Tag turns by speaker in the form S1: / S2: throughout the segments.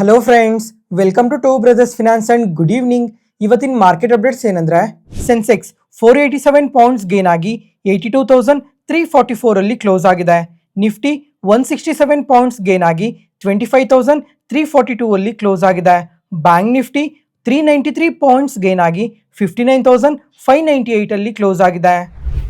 S1: Hello friends, welcome to Two Brothers Finance and good evening. ಇವತ್ತಿನ market updates ಏನಂದ್ರೆ, Sensex 487 points gain ಆಗಿ 82,344 ಅಲ್ಲಿ close ಆಗಿದೆ. Nifty 167 points gain ಆಗಿ 25,342 ಅಲ್ಲಿ ಕ್ಲೋಸ್ ಆಗಿದೆ. ಬ್ಯಾಂಕ್ ನಿಫ್ಟಿ 393 ಪಾಯಿಂಟ್ಸ್ ಗೇನ್ ಆಗಿ 59,598 ಅಲ್ಲಿ ಕ್ಲೋಸ್ ಆಗಿದೆ.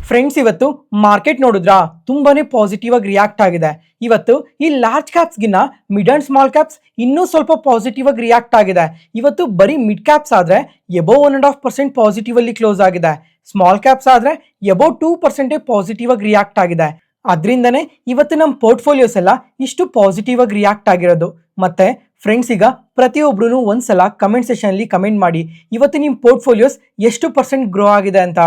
S1: ಫ್ರೆಂಡ್ಸ್, ಇವತ್ತು ಮಾರ್ಕೆಟ್ ನೋಡಿದ್ರಾ ತುಂಬಾನೇ ಪಾಸಿಟಿವ್ ಆಗಿ ರಿಯಾಕ್ಟ್ ಆಗಿದೆ. ಇವತ್ತು ಈ ಲಾರ್ಜ್ ಕ್ಯಾಪ್ಸ್ ಗಿನ್ನ ಮಿಡ್ ಅಂಡ್ ಸ್ಮಾಲ್ ಕ್ಯಾಪ್ಸ್ ಇನ್ನೂ ಸ್ವಲ್ಪ ಪಾಸಿಟಿವ್ ಆಗಿ ರಿಯಾಕ್ಟ್ ಆಗಿದೆ. ಇವತ್ತು ಬರೀ ಮಿಡ್ ಕ್ಯಾಪ್ಸ್ ಆದ್ರೆ ಎಬೋ 1.5% ಪಾಸಿಟಿವ್ ಅಲ್ಲಿ ಕ್ಲೋಸ್ ಆಗಿದೆ. ಸ್ಮಾಲ್ ಕ್ಯಾಪ್ಸ್ ಆದ್ರೆ ಎಬೋ 2% ಪಾಸಿಟಿವ್ ಆಗಿ ರಿಯಾಕ್ಟ್ ಆಗಿದೆ. ಅದರಿಂದನೇ ಇವತ್ತು ನಮ್ಮ ಪೋರ್ಟ್ಫೋಲಿಯೋಸ್ ಎಲ್ಲ ಇಷ್ಟು ಪಾಸಿಟಿವ್ ಆಗಿ ರಿಯಾಕ್ಟ್ ಆಗಿರೋದು. ಮತ್ತೆ ಫ್ರೆಂಡ್ಸ್, ಈಗ ಪ್ರತಿಯೊಬ್ರು ಒಂದ್ಸಲ ಕಮೆಂಟ್ ಸೆಷನ್ ಅಲ್ಲಿ ಕಮೆಂಟ್ ಮಾಡಿ ಇವತ್ತು ನಿಮ್ಮ ಪೋರ್ಟ್ಫೋಲಿಯೋಸ್ ಎಷ್ಟು ಪರ್ಸೆಂಟ್ ಗ್ರೋ ಆಗಿದೆ ಅಂತ.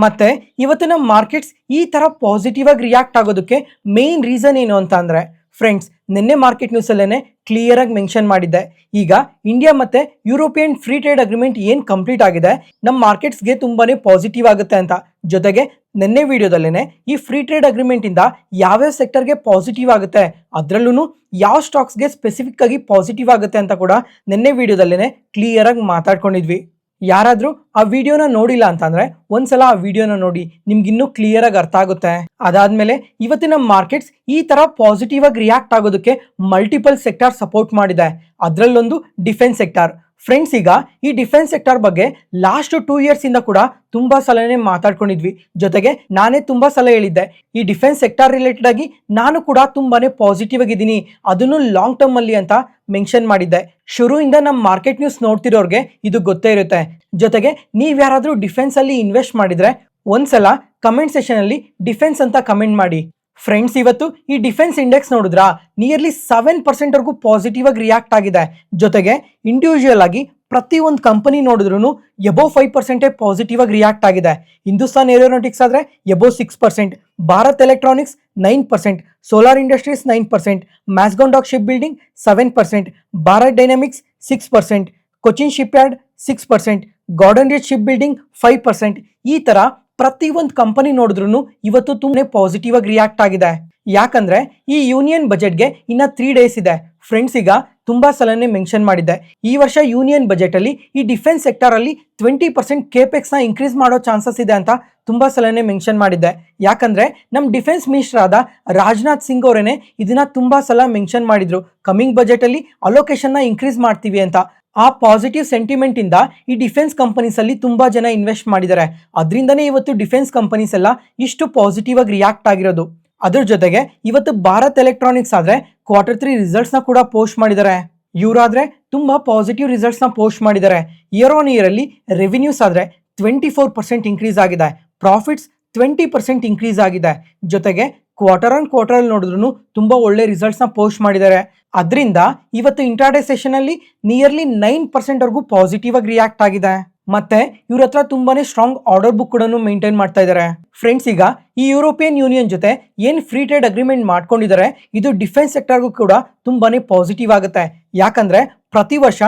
S1: ಮತ್ತೆ ಇವತ್ತು ನಮ್ಮ ಮಾರ್ಕೆಟ್ಸ್ ಈ ತರ ಪಾಸಿಟಿವ್ ಆಗಿ ರಿಯಾಕ್ಟ್ ಆಗೋದಕ್ಕೆ ಮೇನ್ ರೀಸನ್ ಏನು ಅಂತ ಅಂದ್ರೆ, ಫ್ರೆಂಡ್ಸ್, ನಿನ್ನೆ ಮಾರ್ಕೆಟ್ ನ್ಯೂಸ್ ಅಲ್ಲೇನೆ ಕ್ಲಿಯರ್ ಆಗಿ ಮೆನ್ಷನ್ ಮಾಡಿದ್ದೆ. ಈಗ ಇಂಡಿಯಾ ಮತ್ತೆ ಯುರೋಪಿಯನ್ ಫ್ರೀ ಟ್ರೇಡ್ ಅಗ್ರಿಮೆಂಟ್ ಏನ್ ಕಂಪ್ಲೀಟ್ ಆಗಿದೆ, ನಮ್ಮ ಮಾರ್ಕೆಟ್ಸ್ಗೆ ತುಂಬಾನೇ ಪಾಸಿಟಿವ್ ಆಗುತ್ತೆ ಅಂತ. ಜೊತೆಗೆ ನಿನ್ನೆ ವಿಡಿಯೋದಲ್ಲೇನೆ ಈ ಫ್ರೀ ಟ್ರೇಡ್ ಅಗ್ರಿಮೆಂಟ್ ಇಂದ ಯಾವ್ಯಾವ ಸೆಕ್ಟರ್ಗೆ ಪಾಸಿಟಿವ್ ಆಗುತ್ತೆ, ಅದರಲ್ಲೂ ಯಾವ ಸ್ಟಾಕ್ಸ್ಗೆ ಸ್ಪೆಸಿಫಿಕ್ ಆಗಿ ಪಾಸಿಟಿವ್ ಆಗುತ್ತೆ ಅಂತ ಕೂಡ ನಿನ್ನೆ ವಿಡಿಯೋದಲ್ಲೇನೆ ಕ್ಲಿಯರ್ ಆಗಿ ಮಾತಾಡ್ಕೊಂಡಿದ್ವಿ. ಯಾರಾದ್ರೂ ಆ ವಿಡಿಯೋನ ನೋಡಿಲ್ಲ ಅಂತಂದ್ರೆ ಒಂದ್ಸಲ ಆ ವಿಡಿಯೋನ ನೋಡಿ, ನಿಮ್ಗೆ ಇನ್ನೂ ಕ್ಲಿಯರ್ ಆಗಿ ಅರ್ಥ ಆಗುತ್ತೆ. ಅದಾದ್ಮೇಲೆ ಇವತ್ತಿನ ಮಾರ್ಕೆಟ್ಸ್ ಈ ತರ ಪಾಸಿಟಿವ್ ಆಗಿ ರಿಯಾಕ್ಟ್ ಆಗೋದಕ್ಕೆ ಮಲ್ಟಿಪಲ್ ಸೆಕ್ಟಾರ್ ಸಪೋರ್ಟ್ ಮಾಡಿದೆ. ಅದರಲ್ಲೊಂದು ಡಿಫೆನ್ಸ್ ಸೆಕ್ಟಾರ್. ಫ್ರೆಂಡ್ಸ್, ಈಗ ಈ ಡಿಫೆನ್ಸ್ ಸೆಕ್ಟಾರ್ ಬಗ್ಗೆ ಲಾಸ್ಟ್ 2 years ಇಂದ ಕೂಡ ತುಂಬಾ ಸಲನೇ ಮಾತಾಡ್ಕೊಂಡಿದ್ವಿ. ಜೊತೆಗೆ ನಾನೇ ತುಂಬಾ ಸಲ ಹೇಳಿದ್ದೆ, ಈ ಡಿಫೆನ್ಸ್ ಸೆಕ್ಟಾರ್ ರಿಲೇಟೆಡ್ ಆಗಿ ನಾನು ಕೂಡ ತುಂಬಾನೇ ಪಾಸಿಟಿವ್ ಆಗಿದ್ದೀನಿ, ಅದನ್ನು ಲಾಂಗ್ ಟರ್ಮ್ ಅಲ್ಲಿ ಅಂತ ಮೆನ್ಷನ್ ಮಾಡಿದ್ದೆ. ಶುರುವಿಂದ ನಮ್ಮ ಮಾರ್ಕೆಟ್ ನ್ಯೂಸ್ ನೋಡ್ತಿರೋರ್ಗೆ ಇದು ಗೊತ್ತೇ ಇರುತ್ತೆ. ಜೊತೆಗೆ ನೀವ್ ಯಾರಾದ್ರೂ ಡಿಫೆನ್ಸ್ ಅಲ್ಲಿ ಇನ್ವೆಸ್ಟ್ ಮಾಡಿದ್ರೆ ಒಂದ್ಸಲ ಕಮೆಂಟ್ ಸೆಷನ್ ಅಲ್ಲಿ ಡಿಫೆನ್ಸ್ ಅಂತ ಕಮೆಂಟ್ ಮಾಡಿ. ಫ್ರೆಂಡ್ಸ್, ಇವತ್ತು ಈ ಡಿಫೆನ್ಸ್ ಇಂಡೆಕ್ಸ್ ನೋಡಿದ್ರಾ ನಿಯರ್ಲಿ 7% ವರೆಗೂ ಪಾಸಿಟಿವ್ ಆಗಿ ರಿಯಾಕ್ಟ್ ಆಗಿದೆ. ಜೊತೆಗೆ ಇಂಡಿವಿಜುವಲ್ ಆಗಿ ಪ್ರತಿ ಒಂದು ಕಂಪನಿ ನೋಡಿದ್ರು ಎಬೋ 5% ಪಾಸಿಟಿವ್ ಆಗಿ ರಿಯಾಕ್ಟ್ ಆಗಿದೆ. ಹಿಂದೂಸ್ತಾನ್ ಏರೋನಾಟಿಕ್ಸ್ ಆದ್ರೆ above 6%, Bharat Electronics 9%, Solar Industries 9%, Mazagon Ship Building 7%, Bharat Dynamics 6%, Cochin Ship Yard 6%, Garden Reach Ship Building 5%. ಈ ತರ ಪ್ರತಿ ಒಂದು ಕಂಪನಿ ನೋಡಿದ್ರು ಇವತ್ತು ತುಂಬಾ ಪಾಸಿಟಿವ್ ಆಗಿ ರಿಯಾಕ್ಟ್ ಆಗಿದೆ. ಯಾಕಂದ್ರೆ ಈ ಯೂನಿಯನ್ ಬಜೆಟ್ಗೆ ಇನ್ನ 3 days ಇದೆ. ಫ್ರೆಂಡ್ಸ್, ಈಗ ತುಂಬಾ ಸಲನೇ ಮೆನ್ಷನ್ ಮಾಡಿದ್ದೆ, ಈ ವರ್ಷ ಯೂನಿಯನ್ ಬಜೆಟ್ ಅಲ್ಲಿ ಈ ಡಿಫೆನ್ಸ್ ಸೆಕ್ಟರ್ ಅಲ್ಲಿ 20% ಕೇಪೆಕ್ಸ್ ನ ಇನ್ಕ್ರೀಸ್ ಮಾಡೋ ಚಾನ್ಸಸ್ ಇದೆ ಅಂತ ತುಂಬಾ ಸಲನೇ ಮೆನ್ಷನ್ ಮಾಡಿದ್ದೆ. ಯಾಕಂದ್ರೆ ನಮ್ ಡಿಫೆನ್ಸ್ ಮಿನಿಸ್ಟರ್ ಆದ ರಾಜನಾಥ್ ಸಿಂಗ್ ಅವರೇನೆ ಇದನ್ನ ತುಂಬಾ ಸಲ ಮೆನ್ಷನ್ ಮಾಡಿದ್ರು, ಕಮಿಂಗ್ ಬಜೆಟ್ ಅಲ್ಲಿ ಅಲೋಕೇಶನ್ ನ ಇನ್ಕ್ರೀಸ್ ಮಾಡ್ತೀವಿ ಅಂತ. ಆ ಪಾಸಿಟಿವ್ ಸೆಂಟಿಮೆಂಟ್ ಇಂದ ಈ ಡಿಫೆನ್ಸ್ ಕಂಪನೀಸ್ ಅಲ್ಲಿ ತುಂಬಾ ಜನ ಇನ್ವೆಸ್ಟ್ ಮಾಡಿದ್ದಾರೆ. ಅದರಿಂದನೇ ಇವತ್ತು ಡಿಫೆನ್ಸ್ ಕಂಪನೀಸ್ ಎಲ್ಲ ಇಷ್ಟು ಪಾಸಿಟಿವ್ ಆಗಿ ರಿಯಾಕ್ಟ್ ಆಗಿರೋದು. ಅದ್ರ ಜೊತೆಗೆ ಇವತ್ತು ಭಾರತ್ ಎಲೆಕ್ಟ್ರಾನಿಕ್ಸ್ ಆದ್ರೆ Q3 ರಿಸಲ್ಟ್ಸ್ ನ ಕೂಡ ಪೋಸ್ಟ್ ಮಾಡಿದ್ದಾರೆ. ಇವರಾದ್ರೆ ತುಂಬಾ ಪಾಸಿಟಿವ್ ರಿಸಲ್ಟ್ಸ್ ನ ಪೋಸ್ಟ್ ಮಾಡಿದ್ದಾರೆ. ಇಯರ್ ಆನ್ ಇಯರ್ ಅಲ್ಲಿ ರೆವಿನ್ಯೂಸ್ ಆದ್ರೆ 24% ಇನ್ಕ್ರೀಸ್ ಆಗಿದೆ, ಪ್ರಾಫಿಟ್ಸ್ 20% ಇನ್ಕ್ರೀಸ್ ಆಗಿದೆ. ಜೊತೆಗೆ ಕ್ವಾರ್ಟರ್ ಅಲ್ಲಿ ನೋಡಿದ್ರು ತುಂಬಾ ಒಳ್ಳೆ ರಿಸಲ್ಟ್ಸ್ ನ ಪೋಸ್ಟ್ ಮಾಡಿದ್ದಾರೆ. ಅದರಿಂದ ಇವತ್ತು ಇಂಟ್ರಾಡೇ ಸೆಷನ್ ಅಲ್ಲಿ ನಿಯರ್ಲಿ 9% ವರೆಗೂ ಪಾಸಿಟಿವ್ ಆಗಿ ರಿಯಾಕ್ಟ್ ಆಗಿದೆ. ಮತ್ತೆ ಇವ್ರ ಹತ್ರ ತುಂಬಾನೇ ಸ್ಟ್ರಾಂಗ್ ಆರ್ಡರ್ ಬುಕ್ ಕೂಡ ಮೇಂಟೈನ್ ಮಾಡ್ತಾ ಇದ್ದಾರೆ. ಫ್ರೆಂಡ್ಸ್, ಈಗ ಈ ಯುರೋಪಿಯನ್ ಯೂನಿಯನ್ ಜೊತೆ ಏನ್ ಫ್ರೀ ಟ್ರೇಡ್ ಅಗ್ರಿಮೆಂಟ್ ಮಾಡ್ಕೊಂಡಿದ್ದಾರೆ, ಇದು ಡಿಫೆನ್ಸ್ ಸೆಕ್ಟರ್ಗೂ ಕೂಡ ತುಂಬಾನೇ ಪಾಸಿಟಿವ್ ಆಗುತ್ತೆ. ಯಾಕಂದ್ರೆ ಪ್ರತಿ ವರ್ಷ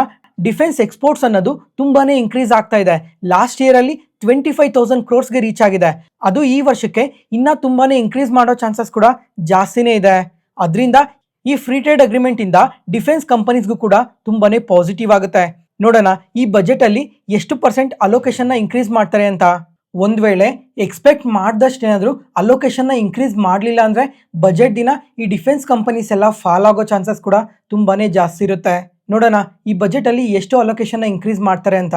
S1: ಡಿಫೆನ್ಸ್ ಎಕ್ಸ್ಪೋರ್ಟ್ಸ್ ಅನ್ನೋದು ತುಂಬಾನೇ ಇನ್ಕ್ರೀಸ್ ಆಗ್ತಾ ಇದೆ. ಲಾಸ್ಟ್ ಇಯರ್ ಅಲ್ಲಿ 25,000 crores ರೀಚ್ ಆಗಿದೆ. ಅದು ಈ ವರ್ಷಕ್ಕೆ ಇನ್ನ ತುಂಬಾನೇ ಇನ್ಕ್ರೀಸ್ ಮಾಡೋ ಚಾನ್ಸಸ್ ಕೂಡ ಜಾಸ್ತಿನೇ ಇದೆ. ಅದರಿಂದ ಈ ಫ್ರೀ ಟ್ರೇಡ್ ಅಗ್ರಿಮೆಂಟ್ ಇಂದ ಡಿಫೆನ್ಸ್ ಕಂಪನೀಸ್ಗೂ ಕೂಡ ತುಂಬಾನೇ ಪಾಸಿಟಿವ್ ಆಗುತ್ತೆ. ನೋಡೋಣ ಈ ಬಜೆಟ್ ಅಲ್ಲಿ ಎಷ್ಟು % ಅಲೋಕೇಶನ್ ನ ಇನ್ಕ್ರೀಸ್ ಮಾಡ್ತಾರೆ ಅಂತ. ಒಂದ್ ವೇಳೆ ಎಕ್ಸ್ಪೆಕ್ಟ್ ಮಾಡ್ದಷ್ಟು ಏನಾದ್ರು ಅಲೋಕೇಶನ್ ನ ಇನ್ಕ್ರೀಸ್ ಮಾಡ್ಲಿಲ್ಲ ಅಂದ್ರೆ ಬಜೆಟ್ ದಿನ ಈ ಡಿಫೆನ್ಸ್ ಕಂಪನೀಸ್ ಎಲ್ಲ ಫಾಲ್ ಆಗೋ ಚಾನ್ಸಸ್ ಕೂಡ ತುಂಬಾನೇ ಜಾಸ್ತಿ ಇರುತ್ತೆ. ನೋಡೋಣ ಈ ಬಜೆಟ್ ಅಲ್ಲಿ ಎಷ್ಟು ಅಲೋಕೇಶನ್ ನ ಇನ್ಕ್ರೀಸ್ ಮಾಡ್ತಾರೆ ಅಂತ.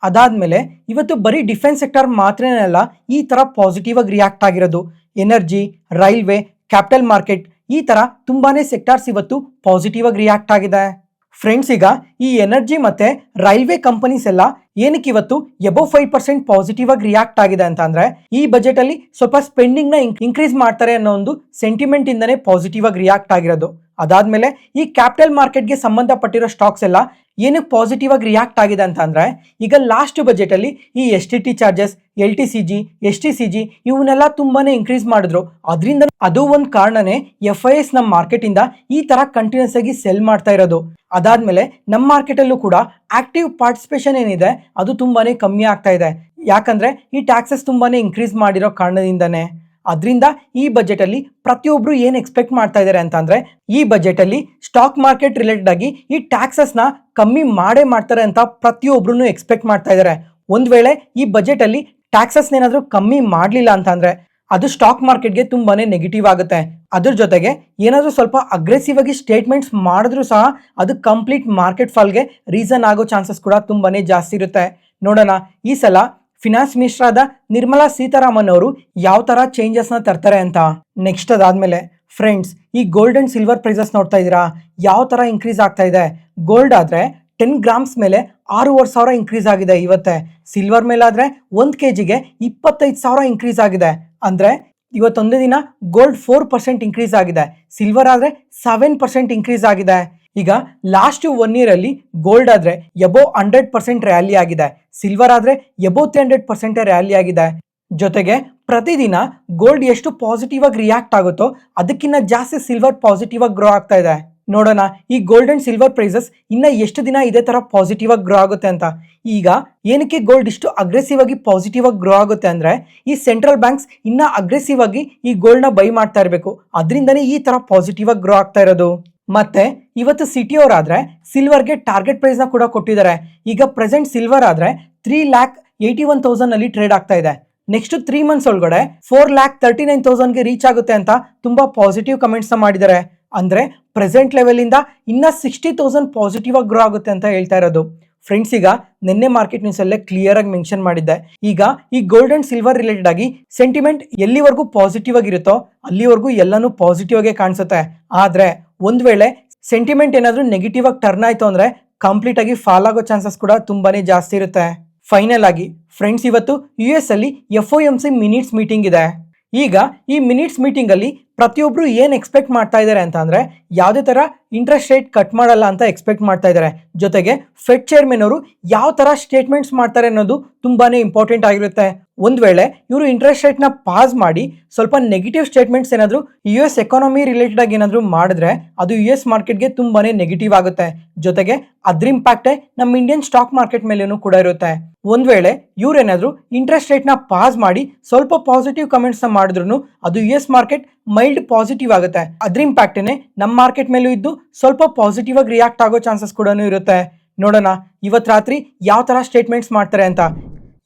S1: ಅದಾದ್ಮೇಲೆ ಇವತ್ತು ಬರೀ ಡಿಫೆನ್ಸ್ ಸೆಕ್ಟರ್ ಮಾತ್ರನೇ ಅಲ್ಲ ಈ ತರ ಪಾಸಿಟಿವ್ ಆಗಿ ರಿಯಾಕ್ಟ್ ಆಗಿರೋದು. ಎನರ್ಜಿ, ರೈಲ್ವೆ, ಕ್ಯಾಪಿಟಲ್ ಮಾರ್ಕೆಟ್, ಈ ತರ ತುಂಬಾನೇ ಸೆಕ್ಟಾರ್ಸ್ ಇವತ್ತು ಪಾಸಿಟಿವ್ ಆಗಿ ರಿಯಾಕ್ಟ್ ಆಗಿದೆ. ಫ್ರೆಂಡ್ಸ್, ಈಗ ಈ ಎನರ್ಜಿ ಮತ್ತೆ ರೈಲ್ವೆ ಕಂಪನೀಸ್ ಎಲ್ಲ ಏನಕ್ಕೆ ಇವತ್ತು ಎಬೋ 5% ಪಾಸಿಟಿವ್ ಆಗಿ ರಿಯಾಕ್ಟ್ ಆಗಿದೆ ಅಂತ ಅಂದ್ರೆ, ಈ ಬಜೆಟ್ ಅಲ್ಲಿ ಸ್ವಲ್ಪ ಸ್ಪೆಂಡಿಂಗ್ ನ ಇನ್ಕ್ರೀಸ್ ಮಾಡ್ತಾರೆ ಅನ್ನೋ ಒಂದು ಸೆಂಟಿಮೆಂಟ್ ಇಂದನೇ ಪಾಸಿಟಿವ್ ಆಗಿ ರಿಯಾಕ್ಟ್ ಆಗಿರೋದು. ಅದಾದ್ಮೇಲೆ ಈ ಕ್ಯಾಪಿಟಲ್ ಮಾರ್ಕೆಟ್ಗೆ ಸಂಬಂಧಪಟ್ಟಿರೋ ಸ್ಟಾಕ್ಸ್ ಎಲ್ಲ ಏನಕ್ಕೆ ಪಾಸಿಟಿವ್ ಆಗಿ ರಿಯಾಕ್ಟ್ ಆಗಿದೆ ಅಂತ ಅಂದ್ರೆ, ಈಗ ಲಾಸ್ಟ್ ಬಜೆಟ್ ಅಲ್ಲಿ ಈ STT ಚಾರ್ಜಸ್, LTCG, STCG ಇವನ್ನೆಲ್ಲ ತುಂಬಾನೇ ಇನ್ಕ್ರೀಸ್ ಮಾಡಿದ್ರು. ಅದರಿಂದ ಅದು ಒಂದು ಕಾರಣನೇ FIS ನಮ್ಮ ಮಾರ್ಕೆಟ್ ಇಂದ ಈ ತರ ಕಂಟಿನ್ಯೂಸ್ ಆಗಿ ಸೆಲ್ ಮಾಡ್ತಾ ಇರೋದು. ಅದಾದ್ಮೇಲೆ ನಮ್ಮ ಮಾರ್ಕೆಟ್ ಅಲ್ಲೂ ಕೂಡ ಆಕ್ಟಿವ್ ಪಾರ್ಟಿಸಿಪೇಷನ್ ಏನಿದೆ ಅದು ತುಂಬಾನೇ ಕಮ್ಮಿ ಆಗ್ತಾ ಇದೆ. ಯಾಕಂದ್ರೆ ಈ ಟ್ಯಾಕ್ಸಸ್ ತುಂಬಾನೇ ಇನ್ಕ್ರೀಸ್ ಮಾಡಿರೋ ಕಾರಣದಿಂದಾನೆ. ಅದರಿಂದ ಈ ಬಜೆಟ್ ಅಲ್ಲಿ ಪ್ರತಿಯೊಬ್ರು ಏನ್ ಎಕ್ಸ್ಪೆಕ್ಟ್ ಮಾಡ್ತಾ ಇದ್ದಾರೆ ಅಂತ ಅಂದ್ರೆ ಈ ಬಜೆಟ್ ಅಲ್ಲಿ ಸ್ಟಾಕ್ ಮಾರ್ಕೆಟ್ ರಿಲೇಟೆಡ್ ಆಗಿ ಈ ಟ್ಯಾಕ್ಸಸ್ ನ ಕಮ್ಮಿ ಮಾಡೇ ಮಾಡ್ತಾರೆ ಅಂತ ಪ್ರತಿಯೊಬ್ರು ಎಕ್ಸ್ಪೆಕ್ಟ್ ಮಾಡ್ತಾ ಇದ್ದಾರೆ. ಒಂದ್ ವೇಳೆ ಈ ಬಜೆಟ್ ಅಲ್ಲಿ ಟ್ಯಾಕ್ಸಸ್ ಏನಾದ್ರೂ ಕಮ್ಮಿ ಮಾಡ್ಲಿಲ್ಲ ಅಂತ ಅಂದ್ರೆ ಅದು ಸ್ಟಾಕ್ ಮಾರ್ಕೆಟ್ಗೆ ತುಂಬಾನೇ ನೆಗೆಟಿವ್ ಆಗುತ್ತೆ. ಅದ್ರ ಜೊತೆಗೆ ಏನಾದ್ರೂ ಸ್ವಲ್ಪ ಅಗ್ರೆಸಿವ್ ಆಗಿ ಸ್ಟೇಟ್ಮೆಂಟ್ಸ್ ಮಾಡಿದ್ರು ಸಹ ಅದು ಕಂಪ್ಲೀಟ್ ಮಾರ್ಕೆಟ್ ಫಾಲ್ಗೆ ರೀಸನ್ ಆಗೋ ಚಾನ್ಸಸ್ ಕೂಡ ತುಂಬಾನೇ ಜಾಸ್ತಿ ಇರುತ್ತೆ. ನೋಡೋಣ ಈ ಸಲ ಫಿನಾನ್ಸ್ ಮಿನಿಸ್ಟರ್ ಆದ ನಿರ್ಮಲಾ ಸೀತಾರಾಮನ್ ಅವರು ಯಾವ ತರ ಚೇಂಜಸ್ ನ ತರ್ತಾರೆ ಅಂತ. ನೆಕ್ಸ್ಟ್ ಅದಾದ್ಮೇಲೆ ಫ್ರೆಂಡ್ಸ್, ಈ ಗೋಲ್ಡ್ ಅಂಡ್ ಸಿಲ್ವರ್ ಪ್ರೈಸಸ್ ನೋಡ್ತಾ ಇದ್ದೀರಾ ಯಾವ ತರ ಇನ್ಕ್ರೀಸ್ ಆಗ್ತಾ ಇದೆ. ಗೋಲ್ಡ್ ಆದ್ರೆ 10 ಗ್ರಾಮ್ಸ್ ಮೇಲೆ 6,500 ಇನ್ಕ್ರೀಸ್ ಆಗಿದೆ ಇವತ್ತೆ. ಸಿಲ್ವರ್ ಮೇಲೆ ಆದ್ರೆ 1 kgಗೆ 25,000 ಇನ್ಕ್ರೀಸ್ ಆಗಿದೆ. ಅಂದ್ರೆ ಇವತ್ತೊಂದೇ ದಿನ ಗೋಲ್ಡ್ 4% ಇನ್ಕ್ರೀಸ್ ಆಗಿದೆ, ಸಿಲ್ವರ್ ಆದ್ರೆ 7% ಇನ್ಕ್ರೀಸ್ ಆಗಿದೆ. ಈಗ ಲಾಸ್ಟ್ 1 year ಅಲ್ಲಿ ಗೋಲ್ಡ್ ಆದ್ರೆ ಎಬೋ 100% ರ್ಯಾಲಿ ಆಗಿದೆ, ಸಿಲ್ವರ್ ಆದ್ರೆ ಎಬೋ 300% ರ್ಯಾಲಿ ಆಗಿದೆ. ಜೊತೆಗೆ ಪ್ರತಿದಿನ ಗೋಲ್ಡ್ ಎಷ್ಟು ಪಾಸಿಟಿವ್ ಆಗಿ ರಿಯಾಕ್ಟ್ ಆಗುತ್ತೋ ಅದಕ್ಕಿಂತ ಜಾಸ್ತಿ ಸಿಲ್ವರ್ ಪಾಸಿಟಿವ್ ಆಗಿ ಗ್ರೋ ಆಗ್ತಾ ಇದೆ. ನೋಡೋಣ ಈ ಗೋಲ್ಡ್ ಅಂಡ್ ಸಿಲ್ವರ್ ಪ್ರೈಸಸ್ ಇನ್ನ ಎಷ್ಟು ದಿನ ಇದೇ ತರ ಪಾಸಿಟಿವ್ ಆಗಿ ಗ್ರೋ ಆಗುತ್ತೆ ಅಂತ. ಈಗ ಏನಕ್ಕೆ ಗೋಲ್ಡ್ ಇಷ್ಟು ಅಗ್ರೆಸಿವ್ ಆಗಿ ಪಾಸಿಟಿವ್ ಆಗಿ ಗ್ರೋ ಆಗುತ್ತೆ ಅಂದ್ರೆ ಈ ಸೆಂಟ್ರಲ್ ಬ್ಯಾಂಕ್ಸ್ ಇನ್ನ ಅಗ್ರೆಸಿವ್ ಆಗಿ ಈ ಗೋಲ್ಡ್ ನ ಬೈ ಮಾಡ್ತಾ ಇರಬೇಕು, ಅದರಿಂದನೇ ಈ ತರ ಪಾಸಿಟಿವ್ ಆಗಿ ಗ್ರೋ ಆಗ್ತಾ ಇರೋದು. ಮತ್ತೆ ಇವತ್ತು ಸಿಟಿ ಅವರಾದ್ರೆ ಸಿಲ್ವರ್ಗೆ ಟಾರ್ಗೆಟ್ ಪ್ರೈಸ್ ನ ಕೂಡ ಕೊಟ್ಟಿದ್ದಾರೆ. ಈಗ ಪ್ರೆಸೆಂಟ್ ಸಿಲ್ವರ್ ಆದ್ರೆ 3,81,000 ನಲ್ಲಿ ಟ್ರೇಡ್ ಆಗ್ತಾ ಇದೆ. ನೆಕ್ಸ್ಟ್ 3 months ಒಳಗಡೆ 4,39,000ಗೆ ರೀಚ್ ಆಗುತ್ತೆ ಅಂತ ತುಂಬಾ ಪಾಸಿಟಿವ್ ಕಮೆಂಟ್ಸ್ ನ ಮಾಡಿದ್ದಾರೆ. ಅಂದ್ರೆ ಪ್ರೆಸೆಂಟ್ ಲೆವೆಲ್ ಇಂದ ಇನ್ನ 60,000 ಪಾಸಿಟಿವ್ ಆಗಿ ಗ್ರೋ ಆಗುತ್ತೆ ಅಂತ ಹೇಳ್ತಾ ಇರೋದು. ಫ್ರೆಂಡ್ಸ್, ಈಗ ನಿನ್ನೆ ಮಾರ್ಕೆಟ್ ನ್ಯೂಸ್ ಅಲ್ಲೇ ಕ್ಲಿಯರ್ ಆಗಿ ಮೆನ್ಷನ್ ಮಾಡಿದ್ದೆ. ಈಗ ಈ ಗೋಲ್ಡ್ ಅಂಡ್ ಸಿಲ್ವರ್ ರಿಲೇಟೆಡ್ ಆಗಿ ಸೆಂಟಿಮೆಂಟ್ ಎಲ್ಲಿವರೆಗೂ ಪಾಸಿಟಿವ್ ಆಗಿರುತ್ತೋ ಅಲ್ಲಿವರೆಗೂ ಎಲ್ಲಾನು ಪಾಸಿಟಿವ್ ಆಗಿ ಕಾಣಿಸುತ್ತೆ. ಆದ್ರೆ ಒಂದ್ ವೇಳೆ ಸೆಂಟಿಮೆಂಟ್ ಏನಾದ್ರೂ ನೆಗೆಟಿವ್ ಆಗಿ ಟರ್ನ್ ಆಯ್ತು ಅಂದ್ರೆ ಕಂಪ್ಲೀಟ್ ಆಗಿ ಫಾಲ್ ಆಗೋ ಚಾನ್ಸಸ್ ಕೂಡ ತುಂಬಾನೇ ಜಾಸ್ತಿ ಇರುತ್ತೆ. ಫೈನಲ್ ಆಗಿ ಫ್ರೆಂಡ್ಸ್, ಇವತ್ತು US ಅಲ್ಲಿ FOMC ಮಿನಿಟ್ಸ್ ಮೀಟಿಂಗ್ ಇದೆ. ಈಗ ಈ ಮಿನಿಟ್ಸ್ ಮೀಟಿಂಗ್ ಅಲ್ಲಿ ಪ್ರತಿಯೊಬ್ರು ಏನ್ ಎಕ್ಸ್ಪೆಕ್ಟ್ ಮಾಡ್ತಾ ಇದ್ದಾರೆ ಅಂತ ಅಂದ್ರೆ ಯಾವುದೇ ತರ ಇಂಟ್ರೆಸ್ಟ್ ರೇಟ್ ಕಟ್ ಮಾಡಲ್ಲ ಅಂತ ಎಕ್ಸ್ಪೆಕ್ಟ್ ಮಾಡ್ತಾ ಇದ್ದಾರೆ. ಜೊತೆಗೆ ಫೆಡ್ ಚೇರ್ಮನ್ ಅವರು ಯಾವ ತರ ಸ್ಟೇಟ್ಮೆಂಟ್ಸ್ ಮಾಡ್ತಾರೆ ಅನ್ನೋದು ತುಂಬಾನೇ ಇಂಪಾರ್ಟೆಂಟ್ ಆಗಿರುತ್ತೆ. ಒಂದ್ ವೇಳೆ ಇವರು ಇಂಟ್ರೆಸ್ಟ್ ರೇಟ್ ನ ಪಾಸ್ ಮಾಡಿ ಸ್ವಲ್ಪ ನೆಗೆಟಿವ್ ಸ್ಟೇಟ್ಮೆಂಟ್ಸ್ ಏನಾದ್ರು US ಎಕಾನಮಿ ರಿಲೇಟೆಡ್ ಆಗಿ ಏನಾದ್ರು ಮಾಡಿದ್ರೆ ಅದು US ಮಾರ್ಕೆಟ್ಗೆ ತುಂಬಾನೇ ನೆಗೆಟಿವ್ ಆಗುತ್ತೆ. ಜೊತೆಗೆ ಅದ್ರ ಇಂಪ್ಯಾಕ್ಟೇ ನಮ್ಮ ಇಂಡಿಯನ್ ಸ್ಟಾಕ್ ಮಾರ್ಕೆಟ್ ಮೇಲೇನು ಕೂಡ ಇರುತ್ತೆ. ಒಂದ್ ವೇಳೆ ಇವ್ರೇನಾದ್ರು ಇಂಟ್ರೆಸ್ಟ್ ರೇಟ್ ನ ಪಾಸ್ ಮಾಡಿ ಸ್ವಲ್ಪ ಪಾಸಿಟಿವ್ ಕಮೆಂಟ್ಸ್ ನ ಮಾಡಿದ್ರು ಅದು US ಮಾರ್ಕೆಟ್ ಮೈಲ್ಡ್ ಪಾಸಿಟಿವ್ ಆಗುತ್ತೆ. ಅದ್ರ ಇಂಪ್ಯಾಕ್ಟೇನೆ ನಮ್ಮ ಮಾರ್ಕೆಟ್ ಮೇಲೂ ಇದ್ದು ಸ್ವಲ್ಪ ಪಾಸಿಟಿವ್ ಆಗಿ ರಿಯಾಕ್ಟ್ ಆಗೋ ಚಾನ್ಸಸ್ ಕೂಡ ಇರುತ್ತೆ. ನೋಡೋಣ ಇವತ್ತು ರಾತ್ರಿ ಯಾವ ತರ ಸ್ಟೇಟ್ಮೆಂಟ್ಸ್ ಮಾಡ್ತಾರೆ ಅಂತ.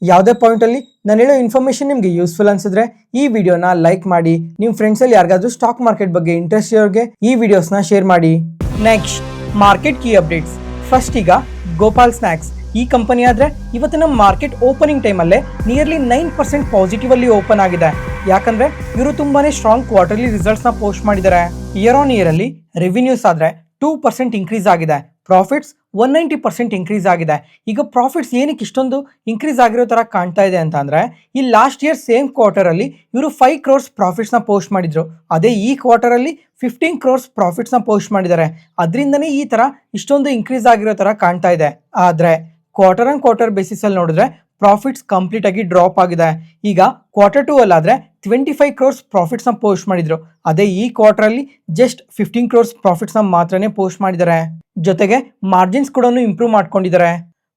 S1: ಯಾವುದೇ ಪಾಯಿಂಟ್ ಅಲ್ಲಿ ನಾನು ಹೇಳೋ ಇನ್ಫಾರ್ಮೇಶನ್ ನಿಮಗೆ ಯೂಸ್ಫುಲ್ ಅನ್ಸಿದ್ರೆ ಈ ವಿಡಿಯೋನ ಲೈಕ್ ಮಾಡಿ, ನಿಮ್ಮ ಫ್ರೆಂಡ್ಸ್ ಅಲ್ಲಿ ಯಾರಿಗಾದ್ರೂ ಸ್ಟಾಕ್ ಮಾರ್ಕೆಟ್ ಬಗ್ಗೆ ಇಂಟ್ರೆಸ್ಟ್ ಇರೋರಿಗೆ ಈ ವಿಡಿಯೋಸ್ನ ಶೇರ್ ಮಾಡಿ. Next market key updates. First ಈಗ ಗೋಪಾಲ್ ಸ್ನ್ಯಾಕ್ಸ್ ಈ ಕಂಪನಿ ಆದ್ರೆ ಇವತ್ತಿನ ಮಾರ್ಕೆಟ್ ಓಪನಿಂಗ್ ಟೈಮಲ್ಲೇ ನಿಯರ್ಲಿ 9% ಪಾಸಿಟಿವ್ ಅಲ್ಲಿ ಓಪನ್ ಆಗಿದೆ. ಯಾಕಂದ್ರೆ ಇವರು ತುಂಬಾನೇ ಸ್ಟ್ರಾಂಗ್ ಕ್ವಾರ್ಟರ್ಲಿ ರಿಸಲ್ಟ್ಸ್ ನ ಪೋಸ್ಟ್ ಮಾಡಿದ್ದಾರೆ. ಇಯರ್ ಆನ್ ಇಯರ್ ಅಲ್ಲಿ ರೆವಿನ್ಯೂಸ್ ಆದ್ರೆ 2% ಇನ್ಕ್ರೀಸ್ ಆಗಿದೆ, ಪ್ರಾಫಿಟ್ಸ್ 190% ಇನ್ಕ್ರೀಸ್ ಆಗಿದೆ. ಈಗ ಪ್ರಾಫಿಟ್ಸ್ ಏನಕ್ಕೆ ಇಷ್ಟೊಂದು ಇನ್ಕ್ರೀಸ್ ಆಗಿರೋ ತರ ಕಾಣ್ತಾ ಇದೆ ಅಂತ ಅಂದ್ರೆ ಈ ಲಾಸ್ಟ್ ಇಯರ್ ಸೇಮ್ ಕ್ವಾರ್ಟರ್ ಅಲ್ಲಿ ಇವರು 5 crores ಪ್ರಾಫಿಟ್ಸ್ ನ ಪೋಸ್ಟ್ ಮಾಡಿದ್ರು. ಅದೇ ಈ ಕ್ವಾರ್ಟರ್ ಅಲ್ಲಿ 15 crores ಪ್ರಾಫಿಟ್ಸ್ ನ ಪೋಸ್ಟ್ ಮಾಡಿದ್ದಾರೆ. ಅದರಿಂದನೇ ಈ ತರ ಇಷ್ಟೊಂದು ಇನ್ಕ್ರೀಸ್ ಆಗಿರೋ ತರ ಕಾಣ್ತಾ ಇದೆ. ಆದ್ರೆ ಕ್ವಾರ್ಟರ್ ಆನ್ ಕ್ವಾರ್ಟರ್ ಬೇಸಿಸ್ ಅಲ್ಲಿ ನೋಡಿದ್ರೆ ಪ್ರಾಫಿಟ್ಸ್ ಕಂಪ್ಲೀಟ್ ಆಗಿ ಡ್ರಾಪ್ ಆಗಿದೆ. ಈಗ Q2 ಅಲ್ಲಾದ್ರೆ 25 crores ಪ್ರಾಫಿಟ್ಸ್ ನ ಪೋಸ್ಟ್ ಮಾಡಿದ್ರು. ಅದೇ ಈ ಕ್ವಾರ್ಟರ್ ಅಲ್ಲಿ ಜಸ್ಟ್ 15 crores ಪ್ರಾಫಿಟ್ಸ್ ನ ಮಾತ್ರನೇ ಪೋಸ್ಟ್ ಮಾಡಿದ್ದಾರೆ. ಜೊತೆಗೆ ಮಾರ್ಜಿನ್ಸ್ ಕೂಡ ಇಂಪ್ರೂವ್ ಮಾಡ್ಕೊಂಡಿದ್ದಾರೆ.